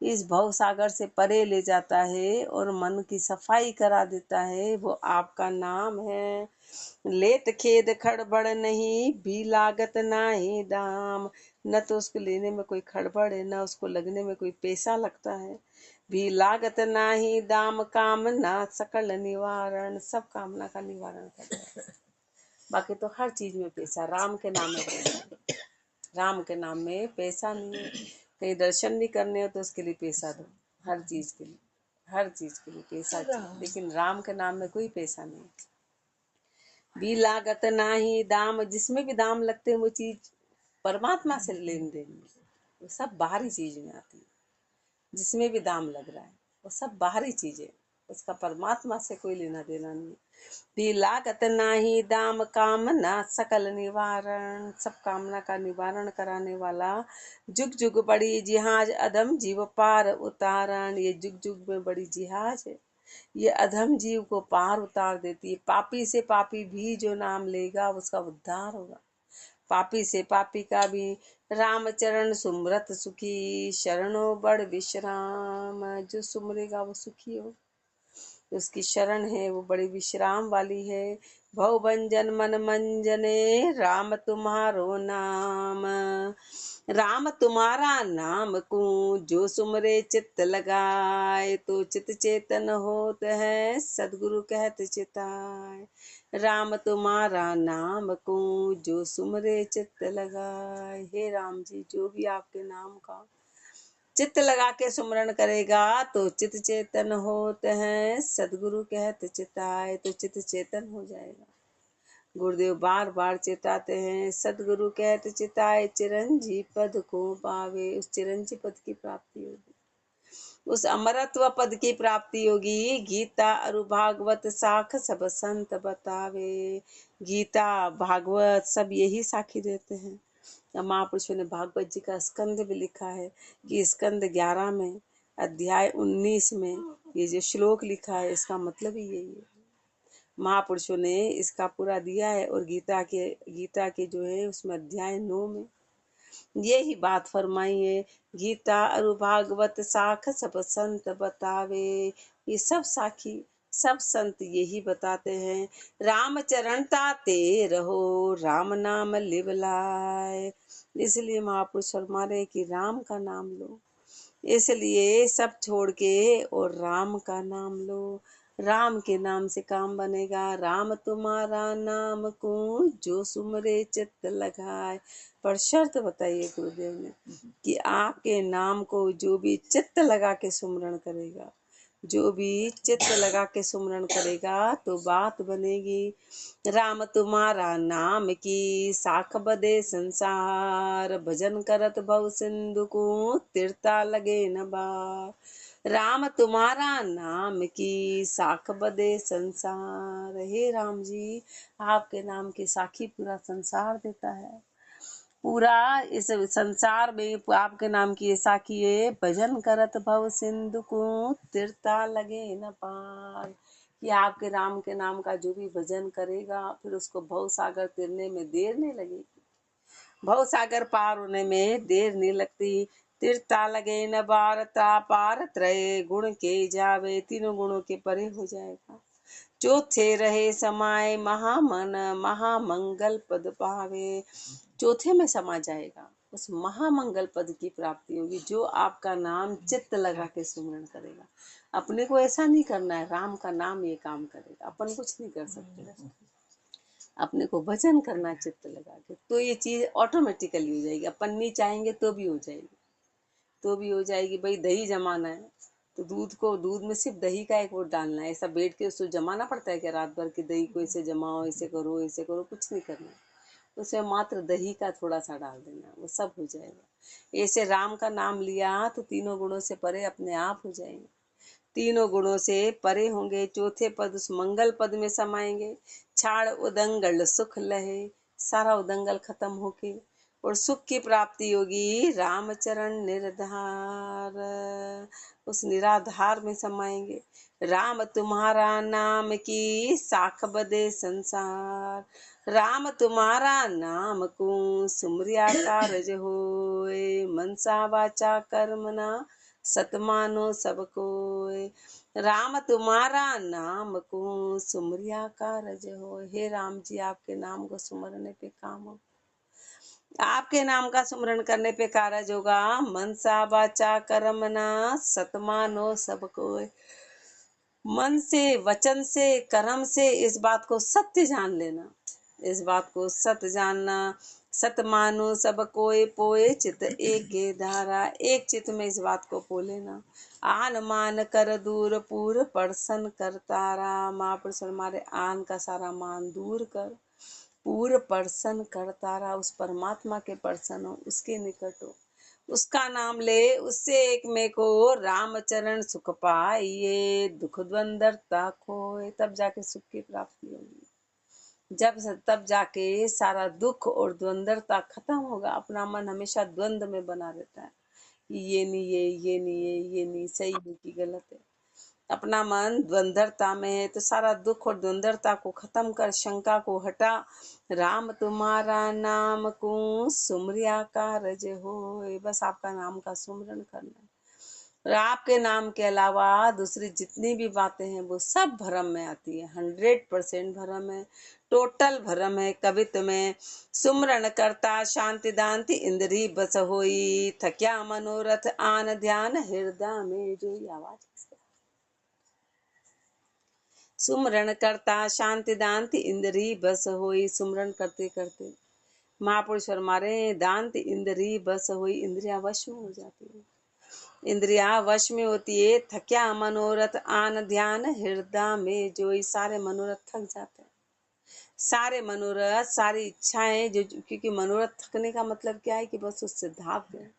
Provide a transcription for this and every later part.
इस भव सागर से परे ले जाता है और मन की सफाई करा देता है, वो आपका नाम है। लेत खेद खड़बड़ नहीं, भी लागत नाही दाम। न तो उसको लेने में कोई खड़बड़ है, न उसको लगने में कोई पैसा लगता है। भी लागत नाही दाम, कामना सकल निवारण, सब कामना का निवारण करता है। बाकी तो हर चीज में पैसा, राम के नाम में पैसा है। राम के नाम में पैसा नहीं है। कहीं दर्शन भी करने हो तो उसके लिए पैसा दो, हर चीज के लिए, हर चीज के लिए पैसा चाहिए, लेकिन राम के नाम में कोई पैसा नहीं। भी लागत नाही दाम, जिसमें भी दाम लगते हैं वो चीज परमात्मा से लेन देन में, वो सब बाहरी चीज में आती है। जिसमें भी दाम लग रहा है वो सब बाहरी चीजें, उसका परमात्मा से कोई लेना देना नहीं। भी लागत नाही दाम, कामना सकल निवारण, सब कामना का निवारण कराने वाला। जुग जुग बड़ी जिहाज, अधम जीव पार उतारण, ये जुग जुग में बड़ी जिहाज है, ये अधम जीव को पार उतार देती है। पापी से पापी भी जो नाम लेगा उसका उद्धार होगा। पापी से पापी का भी रामचरण सुमरत सुखी, शरणों बड़ विश्राम, जो सुमरेगा वो सुखी हो, उसकी शरण है वो बड़ी विश्राम वाली है। भव भंजन मन मंजने, राम तुम्हारो नाम, राम तुम्हारा नाम को जो सुमरे चित्त लगाए, तो चित चेतन होत है सदगुरु कहत चिताए। राम तुम्हारा नाम को जो सुमरे चित्त लगाए। हे राम जी, जो भी आपके नाम का चित्त लगा के सुमरण करेगा तो चित चेतन होते हैं सदगुरु कहत चिताए, तो चित चेतन हो जाएगा। गुरुदेव बार बार चेताते हैं, सदगुरु कहत चिताए, चिरंजीव पद को पावे। उस चिरंजीव पद की प्राप्ति होगी, उस अमरत्व पद की प्राप्ति होगी। गीता अरु भागवत साख सब संत बतावे, गीता भागवत सब यही साखी देते हैं। महापुरुषों ने भागवत जी का स्कंद भी लिखा है कि स्कंद 11 में अध्याय 19 में ये जो श्लोक लिखा है इसका मतलब ही यही है। महापुरुषों ने इसका पूरा दिया है, और गीता के जो है उसमें अध्याय 9 में यही बात फरमाई है। गीता अरु भागवत साख सब संत बतावे, ये सब साखी सब संत यही बताते हैं। राम चरण ताते रहो, राम नाम लिवलाए। इसलिए महापुरुष फरमा रहे कि राम का नाम लो, इसलिए सब छोड़ के और राम का नाम लो। राम के नाम से काम बनेगा। राम तुम्हारा नाम को जो सुमरे चित्त लगाए। पर शर्त बताइए गुरुदेव ने कि आपके नाम को जो भी चित्त लगा के सुमरण करेगा, जो भी चित्त लगा के सुमरण करेगा तो बात बनेगी। राम तुम्हारा नाम की साख बदे संसार, भजन करत भव सिंधु को तिरता लगे न बार। राम तुम्हारा नाम की साख बदे संसार। हे राम जी, आपके नाम की साखी पूरा संसार देता है। पूरा इस संसार में आपके नाम की ऐसा किए, भजन करत भव सिंधु को तिरता लगे न पार। कि आपके राम के नाम का जो भी भजन करेगा फिर उसको भव सागर तिरने में देर नहीं लगेगी, भव सागर पार होने में देर नहीं लगती। तिरता लगे न बारता पार त्रय गुण के जावे, तीनों गुणों के परे हो जाएगा। चौथे रहे समाये महामन, महामंगल पद पावे। चौथे में समा जाएगा, उस महामंगल पद की प्राप्ति होगी। जो आपका नाम चित्त लगा के सुमरण करेगा। अपने को ऐसा नहीं करना है, राम का नाम ये काम करेगा, अपन कुछ नहीं कर सकते। अपने को भजन करना चित्त लगा के, तो ये चीज ऑटोमेटिकली हो जाएगी। अपन नहीं चाहेंगे तो भी हो जाएगी, तो भी हो जाएगी। भाई दही जमाना है तो दूध में सिर्फ दही का एक वो डालना है, ऐसा बैठ के उसको जमाना पड़ता है क्या रात भर की दही को? ऐसे जमाओ, ऐसे करो, ऐसे करो, कुछ नहीं करना है। उसमें मात्र दही का थोड़ा सा डाल देना, वो सब हो जाएगा। ऐसे राम का नाम लिया तो तीनों गुणों से परे अपने आप हो जाएंगे, तीनों गुणों से परे होंगे। चौथे पद उस मंगल पद में समाएंगे। छाड़ उदंगल सुख लहे, सारा उदंगल खत्म होके और सुख की प्राप्ति होगी। रामचरण निर्धार, उस निराधार में समाएंगे। राम तुम्हारा नाम की साख बदे संसार, राम तुम्हारा नाम को सुमरिया कारज होए। मनसा वाचा कर्मना सतमानो सब कोय। राम तुम्हारा नाम को सुमरिया का रज हो। हे राम जी, आपके नाम को सुमरने पे काम हो, आपके नाम का सुमरण करने पे कारज होगा। मनसा वाचा कर्मना सतमानो सब कोय। मन से, वचन से, कर्म से इस बात को सत्य जान लेना, इस बात को सत्य जानना। सत मानो सब कोय पोए चित एक गे धारा। एक चित में इस बात को पो लेना। आन मान कर दूर पूर पर्सन कर तारा। महापुरुष हमारे आन का सारा मान दूर कर, पूर पर्सन कर तारा। उस परमात्मा के पर्सन हो, उसके निकट हो, उसका नाम ले, उससे एक में को राम चरण सुख पाइए। दुख द्वंदरता खोए, तब जाके सुख की प्राप्ति होगी। तब जाके सारा दुख और द्वंदरता खत्म होगा। अपना मन हमेशा द्वंद में बना रहता है, ये नहीं है, ये नहीं है, ये नहीं, सही है कि गलत है। अपना मन द्वंदरता में है तो सारा दुख और द्वंदरता को खत्म कर, शंका को हटा। राम तुम्हारा नाम को सुमरिया का रज हो। बस आपका नाम का सुमरन करना है। और आपके नाम के अलावा दूसरी जितनी भी बातें हैं वो सब भ्रम में आती है। 100% भ्रम है, टोटल भ्रम है। कवित्व में सुमरण करता शांति दांति इंद्री बस होई। थक्या मनोरथ आन ध्यान हृदय में जो। आवाज सुमरण करता शांति दांति इंद्री बस होई। सुमरण करते करते महापुरुष फरमारे दांत इंद्री बस हुई, इंद्रिया वश में हो जाती है, इंद्रिया वश में होती है। थक्या मनोरथ आन ध्यान हृदय में जो। सारे मनोरथ थक जाते हैं, सारे मनोरथ, सारी इच्छाएं जो, क्योंकि मनोरथ थकने का मतलब क्या है कि बस उससे धाप गए।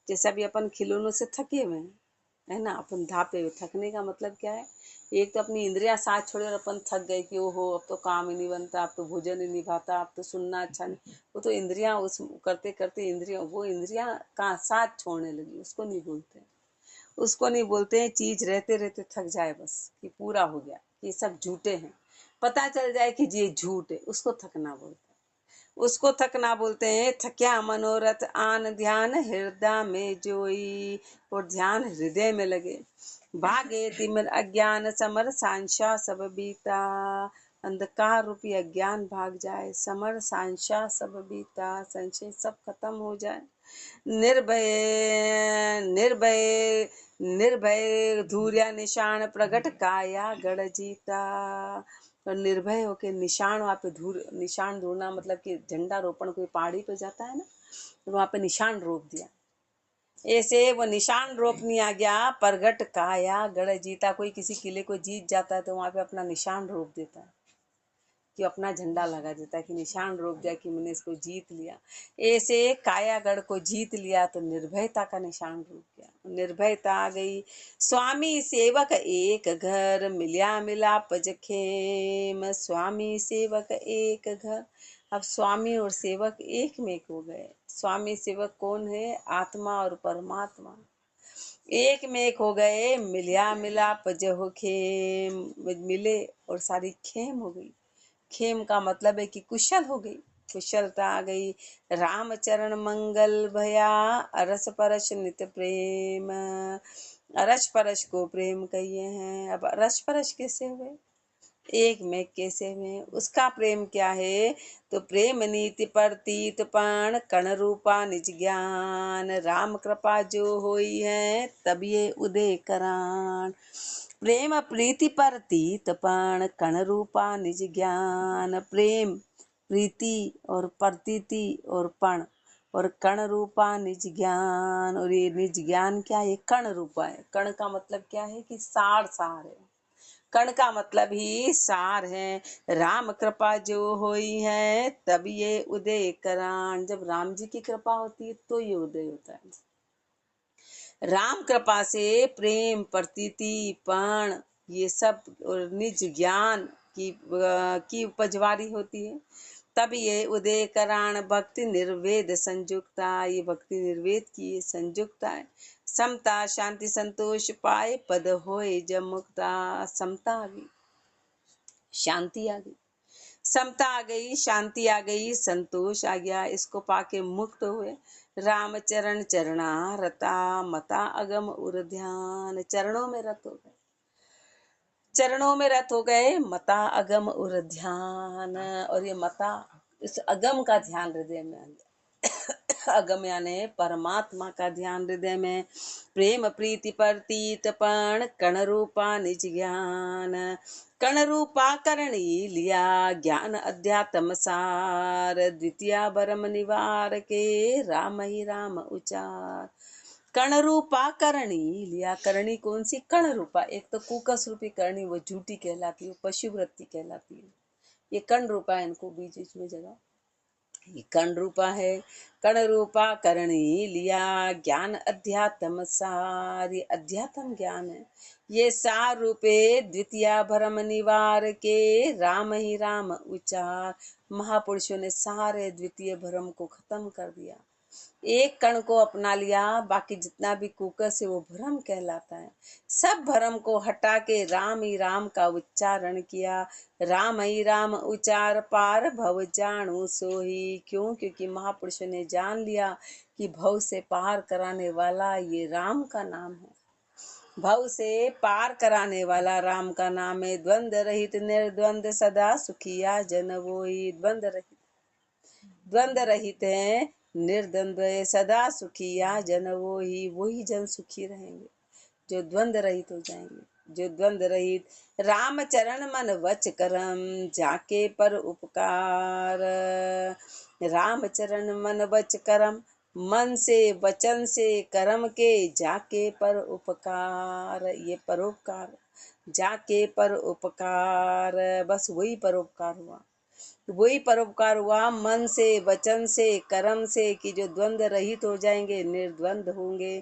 जैसे अभी अपन खिलौनों से थके हुए हैं, है ना, अपन धापे हुए। थकने का मतलब क्या है, एक तो अपनी इंद्रियां साथ छोड़े और अपन थक गए कि ओहो अब तो काम ही नहीं बनता, अब तो भोजन ही नहीं भाता, अब तो सुनना अच्छा नहीं। वो तो इंद्रियां उस करते करते इंद्रियां, वो इंद्रियां का साथ छोड़ने लगी, उसको नहीं बोलते, उसको नहीं बोलते हैं। चीज रहते रहते थक जाए बस कि पूरा हो गया, ये सब झूठे हैं, पता चल जाए कि ये झूठ है, उसको थकना बोलते हैं। उसको थकना बोलते हैं। थक्या मनोरथ आन ध्यान हृदय में जोई। और ध्यान हृदय में लगे। भागे तिमिर अज्ञान समर सांशा सब बीता। अंधकार रूपी अज्ञान भाग जाए, समर सांशा सब बीता, संशय सब खत्म हो जाए। निर्भय निर्भय निर्भय धूर्या निशान प्रगट काया गढ़ जीता। और निर्भय होके निशान, वहाँ पे धूर, निशान ढूंढना मतलब कि झंडा रोपण कोई पहाड़ी पे जाता है ना, तो वहाँ पे निशान रोप दिया। ऐसे वो निशान रोपनी आ गया। प्रगट काया गढ़ जीता। कोई किसी किले को जीत जाता है तो वहाँ पे अपना निशान रोप देता है, कि अपना झंडा लगा देता है, कि निशान रोक दिया कि मैंने इसको जीत लिया। ऐसे कायागढ़ को जीत लिया तो निर्भयता का निशान रोक गया, निर्भयता आ गई। स्वामी सेवक एक घर मिल्या मिलाप जखेम। स्वामी सेवक एक घर, अब स्वामी और सेवक एक में एक हो गए। स्वामी सेवक कौन है, आत्मा और परमात्मा एक में एक हो गए। मिल्या मिलाप जहो खेम, मिले और सारी खेम हो गई। खेम का मतलब है कि कुशल हो गई, कुशलता आ गई। राम चरण मंगल भया अरस परस नित प्रेम। अरस परस को प्रेम कहिए हैं। अब अरस परस कैसे हुए, एक में कैसे हुए, उसका प्रेम क्या है, तो प्रेम नीति प्रतीत पण कण रूपा निज ज्ञान। राम कृपा जो होई है तब ये उदय करान। प्रेम प्रीति प्रतीत पण कण रूपा निज ज्ञान। प्रेम, प्रीति और प्रतीति और पण और कण रूपा निज ज्ञान। और ये निज ज्ञान क्या है, कण रूपा है। कण का मतलब क्या है कि सार सार है, कण का मतलब ही सार है। राम कृपा जो होई है तब ये उदय करान। जब राम जी की कृपा होती है तो ये उदय होता है। राम कृपा से प्रेम, प्रतीति, पण, ये सब और निज ज्ञान की उपजवारी होती है। तब ये उदय कराण भक्ति निर्वेद संयुक्ता। ये भक्ति निर्वेद की संयुक्ता है। समता शांति संतोष पाए पद होए जब मुक्ता। समता आ गई, शांति आ गई, समता आ गई, शांति आ गई, संतोष आ गया। इसको पाके मुक्त हुए। राम चरण चरणा रता, मता अगम उर ध्यान। चरणों में रत हो गए, चरणों में रत हो गए, मता अगम उर ध्यान। और ये मता, इस अगम का ध्यान हृदय में आ गया। अगम यानी परमात्मा का ध्यान हृदय में। प्रेम प्रीति प्रतीत पण कण रूपा निज ज्ञान। कण रूपा करणी लिया ज्ञान अध्यात्म सार। द्वितीय भरम निवार के राम ही राम उचार। कण रूपा करणी लिया। करणी कौन सी? कण रूपा। एक तो कुकस रूपी करणी, वो झूठी कहलाती है, पशुवृत्ति कहलाती है। ये कण रूपा है, इनको बीच बीच में जगह। ये कण रूपा है। कण रूपा करणी लिया ज्ञान अध्यात्म सार। ये अध्यात्म ज्ञान है। ये सार रूपे द्वितीय भरम निवार के राम ही राम उचार। महापुरुषों ने सारे द्वितीय भरम को खत्म कर दिया, एक कण को अपना लिया। बाकी जितना भी कुकस है वो भ्रम कहलाता है। सब भ्रम को हटा के राम ही राम का उच्चारण किया। राम ही राम उचार पार भव जानू सोही। क्यों? क्योंकि महापुरुषों ने जान लिया कि भव से पार कराने वाला ये राम का नाम है। भव से पार कराने वाला राम का नाम है। द्वंद रहित निर्द्वंद सदा सुखिया जन वोई। द्वंद रहित, द्वंद रहित है, निर्द्वंद सदा सुखिया जन वही जन सुखी रहेंगे जो द्वंद रहित हो जाएंगे, जो द्वंद रहित। राम चरण मन वच करम जाके पर उपकार। राम चरण मन वच करम, मन से वचन से कर्म के जाके पर उपकार। ये परोपकार, जाके पर उपकार, बस वही परोपकार हुआ, वही परोपकार हुआ। मन से वचन से कर्म से कि जो द्वंद रहित हो जाएंगे, निर्द्वंद होंगे।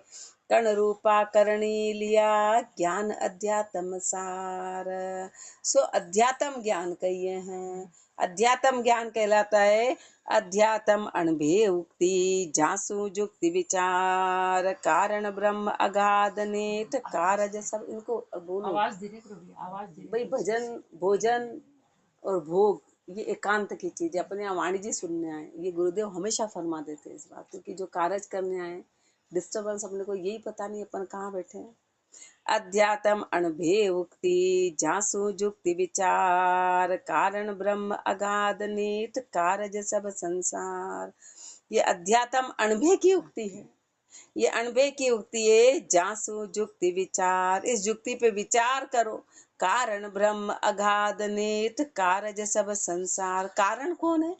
कण रूपा करणी लिया ज्ञान अध्यात्म सार। सो अध्यात्म ज्ञान कहिए हैं। अध्यात्म ज्ञान कहलाता है अध्यात्म अणभे उक्ति जासु जुक्ति विचार। कारण ब्रह्म अगाध नेत कारज सब। इनको बोलो, आवाज धीरे करो, आवाज धीरे भाई। भजन, भोजन और भोग ये एकांत की चीज है। अपने यहाँ वाणी जी सुनने आए, ये गुरुदेव हमेशा फरमा देते हैं इस बात, क्योंकि जो कार्य करने आए डिस्टर्बेंस अपने को यही पता नहीं अपन कहाँ बैठे हैं। अध्यात्म अणभे उक्ति जासु जुक्ति विचार। कारण ब्रह्म अगाध नीत कारज सब संसार। ये अध्यात्म अणभे की उक्ति है। ये अणभे की उक्ति है। जासु जुक्ति विचार, इस जुक्ति पे विचार करो। कारण ब्रह्म अगाध नेत कारज सब संसार। कारण कौन है?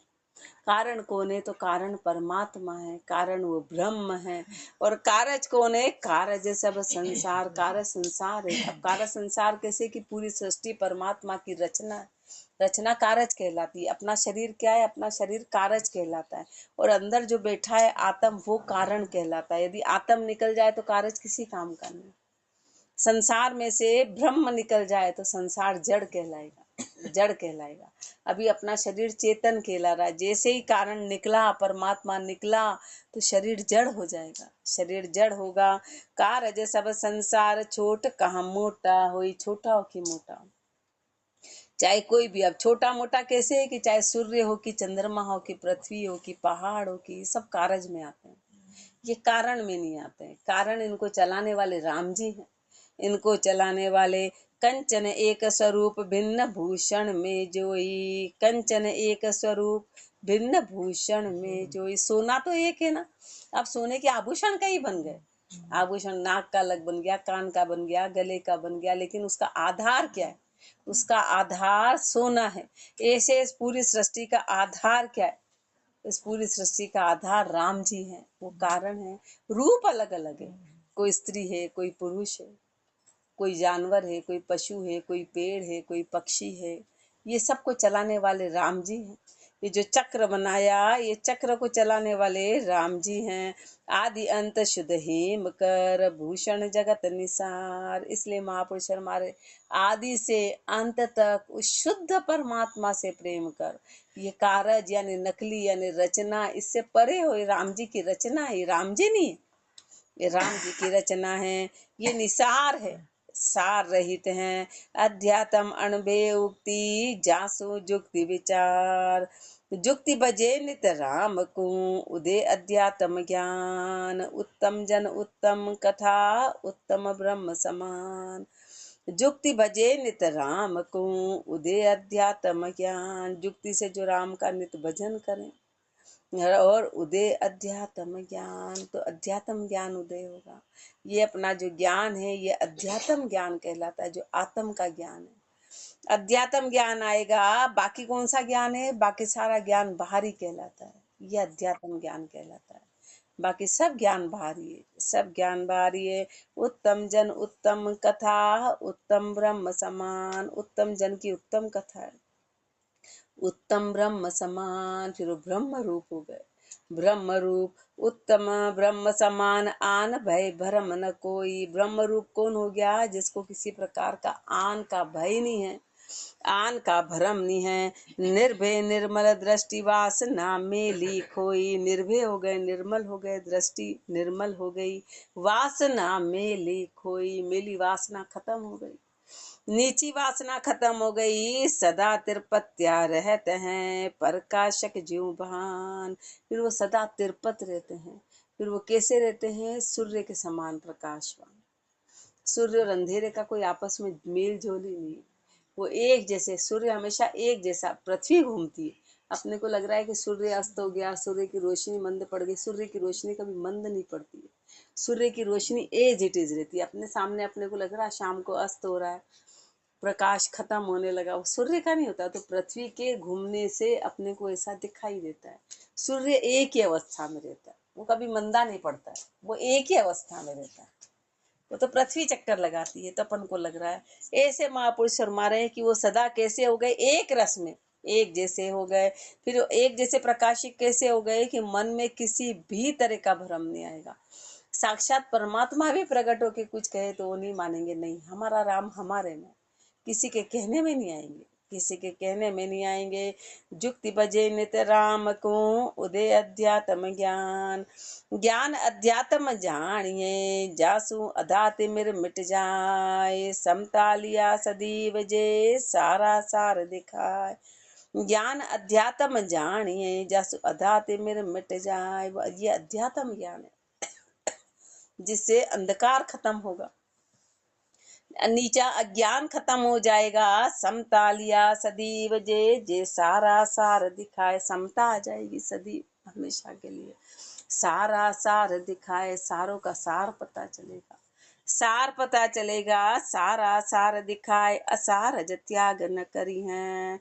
कारण कौन है? तो कारण परमात्मा है, कारण वो ब्रह्म है। और कारज कौन है? कारज सब संसार, कारज संसार है। अब कारज संसार कैसे? कि पूरी सृष्टि परमात्मा की रचना है। रचना कारज कहलाती है। अपना शरीर क्या है? अपना शरीर कारज कहलाता है। और अंदर जो बैठा है आत्म, वो कारण कहलाता है। यदि आत्म निकल जाए तो कारज किसी काम का नहीं। संसार में से ब्रह्म निकल जाए तो संसार जड़ कहलाएगा, जड़ कहलाएगा। अभी अपना शरीर चेतन कहला रहा है। जैसे ही कारण निकला, परमात्मा निकला, तो शरीर जड़ हो जाएगा, शरीर जड़ होगा। कारज सब संसार छोट कहाँ मोटा होई। छोटा हो कि मोटा, चाहे कोई भी। अब छोटा मोटा कैसे है? कि चाहे सूर्य हो कि चंद्रमा हो कि पृथ्वी हो कि पहाड़ हो कि सब कारज में आते हैं, ये कारण में नहीं आते हैं। कारण इनको चलाने वाले राम जी हैं। इनको चलाने वाले कंचन एक स्वरूप भिन्न भूषण में जोई। कंचन एक स्वरूप भिन्न भूषण में जोई। सोना तो एक है ना। अब सोने के आभूषण कई बन गए। आभूषण नाक का अलग बन गया, कान का बन गया, गले का बन गया, लेकिन उसका आधार क्या है? उसका आधार सोना है। ऐसे इस पूरी सृष्टि का आधार क्या है? इस पूरी सृष्टि का आधार राम जी हैं, वो कारण है। रूप अलग अलग है, कोई स्त्री है, कोई पुरुष है, कोई जानवर है, कोई पशु है, कोई पेड़ है, कोई पक्षी है। ये सब को चलाने वाले राम जी हैं। ये जो चक्र बनाया, ये चक्र को चलाने वाले राम जी हैं। आदि अंत शुद्ध हेम कर भूषण जगत निसार। इसलिए महापुरुष हमारे आदि से अंत तक उस शुद्ध परमात्मा से प्रेम कर। ये कारज यानी नकली यानी रचना, इससे परे हो। राम जी की रचना है, राम जी नहीं, ये राम जी की रचना है। ये निसार है, सार रहित हैं। अध्यात्म अणबे उक्ति जासु जुक्ति विचार। जुक्ति बजे नित राम को उदय अध्यात्म ज्ञान। उत्तम जन उत्तम कथा उत्तम ब्रह्म समान। जुक्ति भजे नित राम को उदय अध्यात्म ज्ञान। जुक्ति से जो राम का नित भजन करें और उदय अध्यात्म ज्ञान, तो अध्यात्म ज्ञान उदय होगा। ये अपना जो ज्ञान है ये अध्यात्म ज्ञान कहलाता है, जो आत्म का ज्ञान है। अध्यात्म ज्ञान आएगा, बाकी कौन सा ज्ञान है? बाकी सारा ज्ञान बाहरी कहलाता है, ये अध्यात्म ज्ञान कहलाता है। बाकी सब ज्ञान बाहरी है, सब ज्ञान बाहरी है। उत्तम जन उत्तम कथा उत्तम ब्रह्म समान। उत्तम जन की उत्तम कथा है, उत्तम ब्रह्म समान, फिर वो ब्रह्म रूप हो गए। ब्रह्म रूप उत्तम ब्रह्म समान, आन भय भरम न कोई। ब्रह्म रूप कौन हो गया? जिसको किसी प्रकार का आन का भय नहीं है, आन का भरम नहीं है। निर्भय निर्मल दृष्टि वासना मेली खोई। निर्भय हो गए, निर्मल हो गए, दृष्टि निर्मल हो गई, वासना मेली खोई, मेली वासना खत्म हो गई, नीची वासना खत्म हो गई। सदा तिरपत्या रहते हैं, प्रकाशक जीव भान। फिर वो सदा तिरपत रहते हैं। फिर वो कैसे रहते हैं? सूर्य के समान प्रकाशवान। सूर्य और अंधेरे का कोई आपस में मेल जोल ही नहीं, वो एक जैसे। सूर्य हमेशा एक जैसा, पृथ्वी घूमती है। अपने को लग रहा है कि सूर्य अस्त हो गया, सूर्य की रोशनी मंद पड़ गई। सूर्य की रोशनी कभी मंद नहीं पड़ती है, सूर्य की रोशनी एज इट इज रहती है। अपने सामने अपने को लग रहा है शाम को अस्त हो रहा है, प्रकाश खत्म होने लगा, वो सूर्य का नहीं होता। तो पृथ्वी के घूमने से अपने को ऐसा दिखाई देता है। सूर्य एक ही अवस्था में रहता है, वो कभी मंदा नहीं पड़ता है, वो एक ही अवस्था में रहता है। वो तो पृथ्वी चक्कर लगाती है, तो अपन को लग रहा है ऐसे महापुरुष फरमा रहे हैं कि वो सदा कैसे हो गए? एक रस में एक जैसे हो गए। फिर एक जैसे प्रकाशित कैसे हो गए कि मन में किसी भी तरह का भ्रम नहीं आएगा। साक्षात परमात्मा भी प्रकट होके कुछ कहे तो वो नहीं मानेंगे, नहीं हमारा राम हमारे में, किसी के कहने में नहीं आएंगे, किसी के कहने में नहीं आएंगे। जुक्ति बजे नित राम को उदय अध्यात्म ज्ञान। ज्ञान अध्यात्म जानिए जासु अधाति मिर मिट जाए। समता लिया सदीव जे सारा सार दिखाए। ज्ञान अध्यात्म जानिए जासु अधाति मिर मिट जाए। ये अध्यात्म ज्ञान है जिससे अंधकार खत्म होगा, नीचा अज्ञान खत्म हो जाएगा। समता लिया सदैव जे जे सारा सार दिखाए। समता आ जाएगी सदैव, हमेशा के लिए। सारा सार दिखाए, सारों का सार पता चलेगा, सार पता चलेगा। सारा सार दिखाए, असार त्याग न करी है।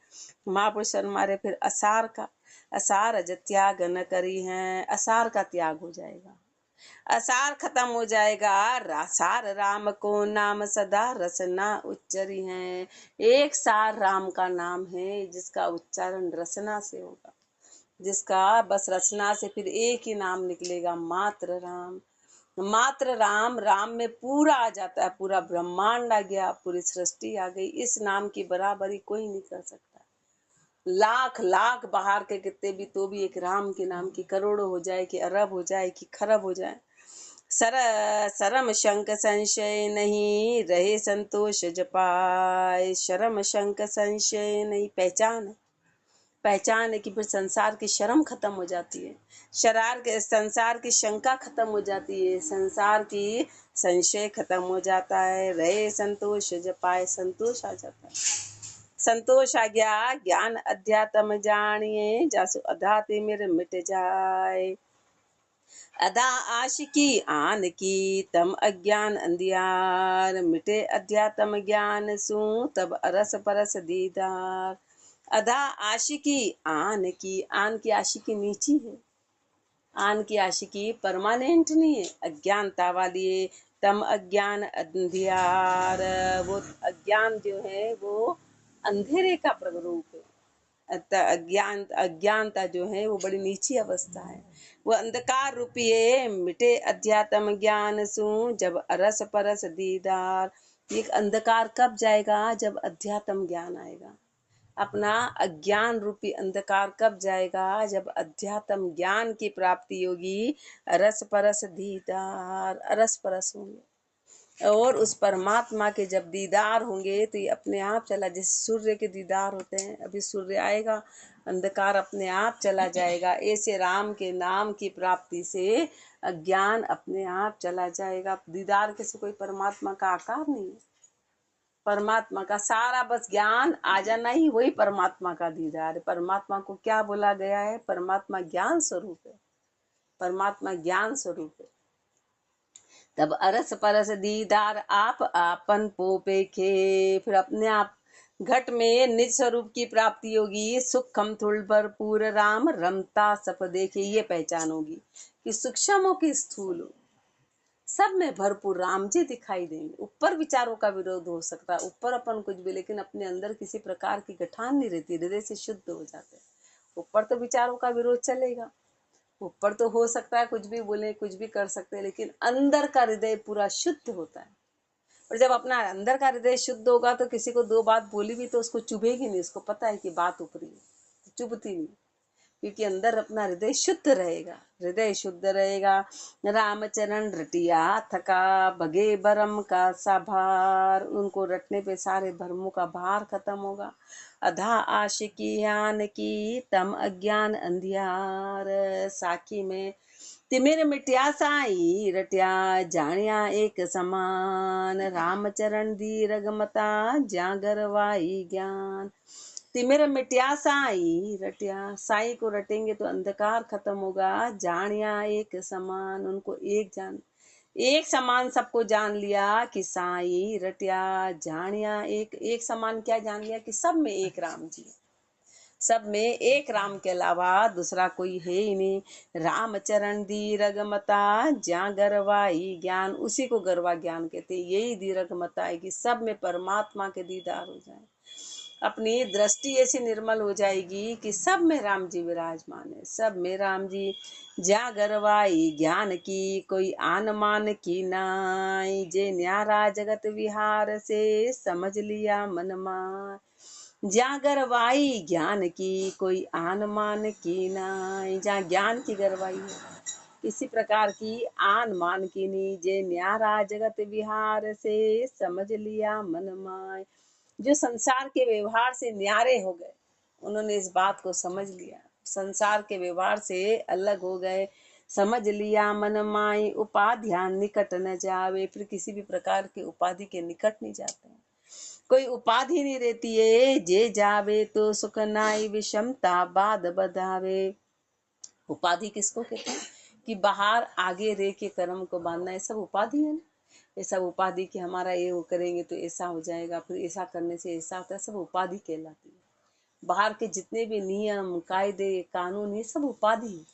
महापुरुष हमारे फिर असार का, असार त्याग न करी है। असार का त्याग हो जाएगा, असार खत्म हो जाएगा। सार राम को नाम सदा रसना उच्चरी है। एक सार राम का नाम है जिसका उच्चारण रसना से होगा, जिसका बस रचना से फिर एक ही नाम निकलेगा, मात्र राम। मात्र राम, राम में पूरा आ जाता है, पूरा ब्रह्मांड आ गया, पूरी सृष्टि आ गई। इस नाम की बराबरी कोई नहीं कर सकता। लाख लाख बाहर के कितने भी, तो भी एक राम के नाम की करोड़ों हो जाए कि अरब हो जाए कि खरब हो जाए। शरम शंक संशय नहीं रहे संतोष जपाए। शरम शंक संशय नहीं, पहचान, पहचान है कि फिर संसार की शर्म खत्म हो जाती है, संसार की शंका खत्म हो जाती है, संसार की संशय खत्म हो जाता है। रहे संतोष जपाए, संतोष आ जाता है, संतोष आ गया। ज्ञान अध्यात्म जानिए जासु अधाति मिर मिट जाए। अदा आशिकी आन की तम अज्ञान अंधियार। मिटे अध्यात्म ज्ञान सू तब अरस परस दीदार। अदा आशिकी आन की, आन की आशिकी नीची है, आन की आशिकी परमानेंट नहीं है, अज्ञानता वाली है। तम अज्ञान अंधियार, वो अज्ञान जो है वो अंधेरे का प्ररूप है। अज्ञानता जो है वो बड़ी नीची अवस्था है, वो अंधकार रूपी है। मिटे अध्यात्म ज्ञान सु जब अरस परस दीदार। ये अंधकार कब जाएगा? जब अध्यात्म ज्ञान आएगा। अपना अज्ञान रूपी अंधकार कब जाएगा? जब अध्यात्म ज्ञान की प्राप्ति होगी। रस परस दीदार, अरस परस होंगे, और उस परमात्मा के जब दीदार होंगे तो ये अपने आप चला, जैसे सूर्य के दीदार होते हैं, अभी सूर्य आएगा अंधकार अपने आप चला जाएगा, ऐसे राम के नाम की प्राप्ति से अज्ञान अपने आप चला जाएगा। दीदार किसी कोई परमात्मा का आकार नहीं है, परमात्मा का सारा बस ज्ञान आ जाना ही वही परमात्मा का दीदार है। परमात्मा को क्या बोला गया है? परमात्मा ज्ञान स्वरूप है, परमात्मा ज्ञान स्वरूप है। तब अरस परस दीदार आप आपन पोपेखे, फिर अपने आप घट में निज स्वरूप की प्राप्ति होगी। सुखम थुल भरपूर राम रमता सप देखे, ये पहचान होगी कि सूक्ष्म हो कि स्थूल हो, सब में भरपूर राम जी दिखाई देंगे। ऊपर विचारों का विरोध हो सकता है, ऊपर अपन कुछ भी, लेकिन अपने अंदर किसी प्रकार की गठान नहीं रहती, हृदय से शुद्ध हो जाते हैं। ऊपर तो विचारों का विरोध चलेगा, ऊपर तो हो सकता है कुछ भी बोले, कुछ भी कर सकते हैं, लेकिन अंदर का हृदय पूरा शुद्ध होता है। और जब अपना अंदर का हृदय शुद्ध होगा तो किसी को दो बात बोली भी तो उसको चुभेगी नहीं, उसको पता है कि बात ऊपरी है, तो चुभती नहीं, क्योंकि अंदर अपना हृदय शुद्ध रहेगा। हृदय शुद्ध रहेगा। रामचरण रटिया थका भगे भरम का सा भार, उनको रटने पे सारे भरमों का भार खत्म होगा। अधा आशिकी ज्ञान की तम अज्ञान अंधियार, साखी में तिमिर मिट्या साई रटिया जानिया एक समान, रामचरण दी रगमता जागरवाई ज्ञान। तिमिर मिट्या साई रटिया, साई को रटेंगे तो अंधकार खत्म होगा। जानिया एक समान, उनको एक जान, एक समान सबको जान लिया कि साई रटिया जानिया एक, एक समान क्या जान लिया कि सब में एक राम जी, सब में एक राम के अलावा दूसरा कोई है ही नहीं। रामचरण दी रगमता ज्या गरवाई ज्ञान, उसी को गरवा ज्ञान कहते, यही दी रगमता है कि सब में परमात्मा के दीदार हो जाए। अपनी दृष्टि ऐसी निर्मल हो जाएगी कि सब में राम जी विराजमान है, सब में राम जी। ज्या गरवाई ज्ञान की कोई आन मान की नाई, जे न्यारा जगत विहार से समझ लिया मन मान। ज्या गरवाई ज्ञान की कोई आन मान की नाई, जहाँ ज्ञान की गरवाई है, किसी प्रकार की आन मान की नहीं। जे न्यारा जगत विहार से समझ लिया मन माय, जो संसार के व्यवहार से न्यारे हो गए, उन्होंने इस बात को समझ लिया, संसार के व्यवहार से अलग हो गए। समझ लिया मन माई उपाध्यान निकट न जावे, फिर किसी भी प्रकार के उपाधि के निकट नहीं जाते हैं, कोई उपाधि नहीं रहती है। जे जावे तो सुख नाई विषमता बाद बधावे, उपाधि किसको कहते हैं कि बाहर आगे रह के कर्म को बांधना, ये सब उपाधि है ना। ये सब उपाधि कि हमारा ये वो करेंगे तो ऐसा हो जाएगा, फिर ऐसा करने से ऐसा होता है, सब उपाधि कहलाती है। बाहर के जितने भी नियम कायदे कानून ये सब उपाधि है,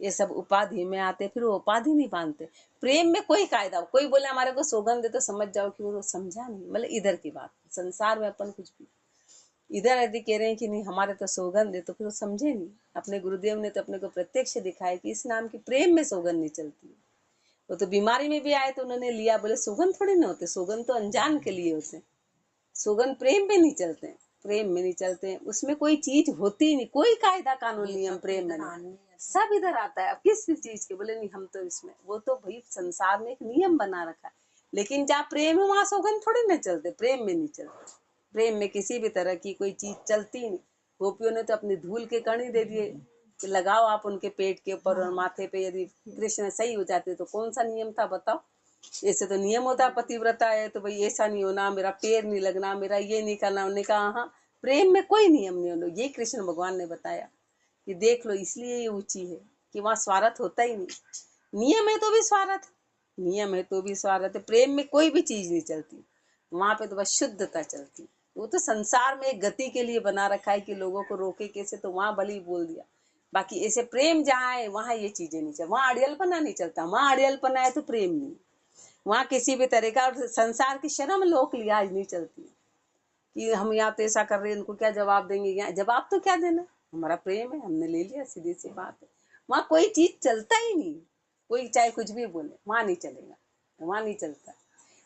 ये सब उपाधि में आते, फिर वो उपाधि नहीं बांधते। प्रेम में कोई कायदा, कोई बोले हमारे को सौगंध दे तो समझ जाओ कि वो समझा नहीं, मतलब इधर की बात। संसार में अपन कुछ भी इधर यदि कह रहे हैं कि नहीं हमारे तो सौगंध है, तो फिर वो समझे नहीं। अपने गुरुदेव ने तो अपने को प्रत्यक्ष दिखाया कि इस नाम की प्रेम में सौगंध नहीं चलती है। वो तो बीमारी में भी आए तो उन्होंने लिया, बोले सौगंध थोड़ी ना होते, सौगंध तो अनजान के लिए होते, सौगंध प्रेम में नहीं चलते, प्रेम में नहीं चलते। उसमें कोई चीज होती नहीं, कोई कायदा कानून नियम प्रेम में नहीं, सब इधर आता है। अब किस चीज के बोले नहीं हम तो इसमें, वो तो भाई संसार में एक नियम बना रखा है, लेकिन जहाँ प्रेम है वहां सौगंध थोड़ी ना चलते, प्रेम में नहीं चलते। प्रेम में किसी भी तरह की कोई चीज चलती नहीं। गोपियों ने तो अपनी धूल के कण ही दे दिए कि लगाओ आप उनके पेट के ऊपर और माथे पे, यदि कृष्ण सही हो जाते तो कौन सा नियम था बताओ। ऐसे तो नियम होता है, पतिव्रता है तो भाई ऐसा नहीं होना, मेरा पैर नहीं लगना, मेरा ये नहीं करना। उन्होंने कहा हाँ प्रेम में कोई नियम नहीं होना, ये कृष्ण भगवान ने बताया कि देख लो, इसलिए ये ऊंची है कि वहां स्वार्थ होता ही नहीं। नियम है तो भी स्वार्थ, नियम है तो भी स्वार्थ है। प्रेम में कोई भी चीज नहीं चलती, वहां पे तो बस शुद्धता चलती। वो तो संसार में एक गति के लिए बना रखा है कि लोगों को रोके कैसे, तो वहां भले ही बोल दिया। बाकी ऐसे प्रेम जहाँ है वहां ये चीजें नहीं चलती, वहां अड़ियलपना नहीं चलता। वहां अड़ियलपना है तो प्रेम नहीं, वहां किसी भी तरह का। और संसार की शर्म लोक लिहाज नहीं चलती कि हम यहाँ तो ऐसा कर रहे हैं, उनको क्या जवाब देंगे। यहाँ जवाब तो क्या देना, हमारा प्रेम है, हमने ले लिया, सीधी सी बात है। वहां कोई चीज चलता ही नहीं, कोई चाहे कुछ भी बोले वहां नहीं चलेगा, वहां नहीं चलता।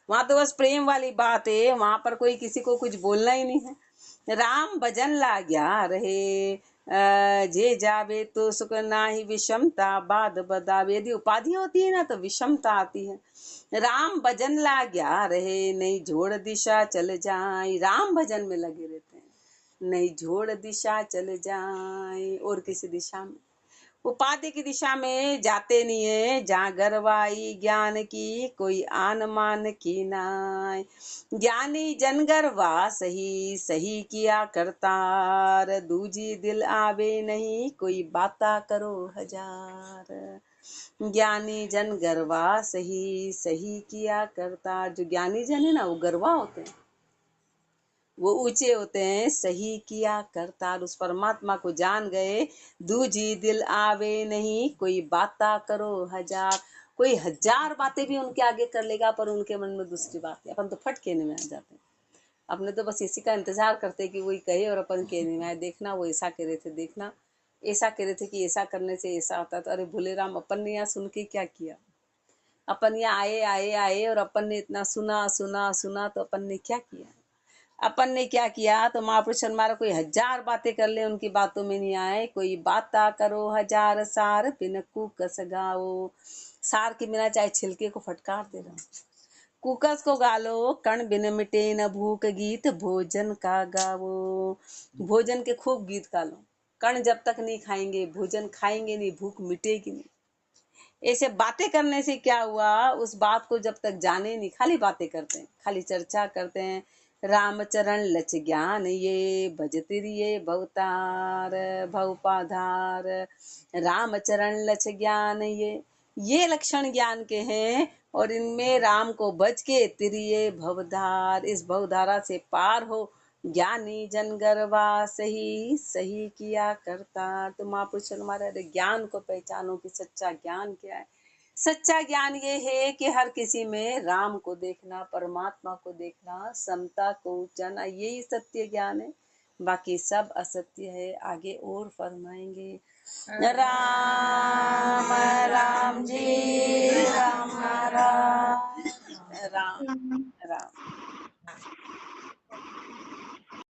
वहां तो बस प्रेम वाली बात है, वहां पर कोई किसी को कुछ बोलना ही नहीं है। राम भजन ला गया रहे, जे जावे तो सुख नाही विषमता बाद बदावे। यदि उपाधि होती है ना तो विषमता आती है। राम भजन लाग्या रहे नहीं झोड़ दिशा चल जाए। राम भजन में लगे रहते हैं, नहीं झोड़ दिशा चल जाए और किसी दिशा में, उपाधि की दिशा में जाते नहीं है। जहाँ गरवाई ज्ञान की कोई आन मान की नाय। ज्ञानी जन गरवा सही सही किया करतार। दूजी दिल आवे नहीं कोई बाता करो हजार। ज्ञानी जन गरवा सही सही किया करतार। जो ज्ञानी जन है ना वो गरवा होते हैं, वो ऊंचे होते हैं। सही किया करतार, उस परमात्मा को जान गए। दूजी दिल आवे नहीं कोई बाता करो हजार। कोई हजार बातें भी उनके आगे कर लेगा पर उनके मन में दूसरी बात है। अपन तो फट कहने में आ जाते हैं। अपने तो बस इसी का इंतजार करते कि वही कहे और अपन कहने में आए। देखना वो ऐसा कह रहे थे, देखना ऐसा कह रहे थे कि ऐसा करने से ऐसा होता। तो अरे भोले राम, अपन ने यहाँ सुन के क्या किया? अपन यहाँ आए आए आए और अपन ने इतना सुना सुना सुना, तो अपन ने क्या किया? अपन ने क्या किया? तो महापुरुष हमारा कोई हजार बातें कर ले, उनकी बातों में नहीं आए। कोई बाता करो हजार सार बिन कुकस गाओ। सार के बिना चाहे छिलके को फटकार दे रहा, कुकस को गालो। कण बिन मिटे न भूख गीत भोजन का गावो। भोजन के खूब गीत गा लो। कण जब तक नहीं खाएंगे, भोजन खाएंगे नहीं, भूख मिटेगी नहीं। ऐसे बातें करने से क्या हुआ? उस बात को जब तक जाने नहीं, खाली बातें करते हैं, खाली चर्चा करते हैं। रामचरण लच ज्ञान ये भजतिरिये भवतार भवपाधार। रामचरण लच ज्ञान ये लक्षण ज्ञान के हैं। और इनमें राम को बच के तिरिये भवधार, इस भवधारा से पार हो। ज्ञानी जन गरबा सही सही किया करता। तो महापुरुष हमारे ज्ञान को पहचानो कि सच्चा ज्ञान क्या है। सच्चा ज्ञान ये है कि हर किसी में राम को देखना, परमात्मा को देखना, समता को जाना, यही सत्य ज्ञान है। बाकी सब असत्य है। आगे और फरमाएंगे। राम राम जी राम राम राम राम।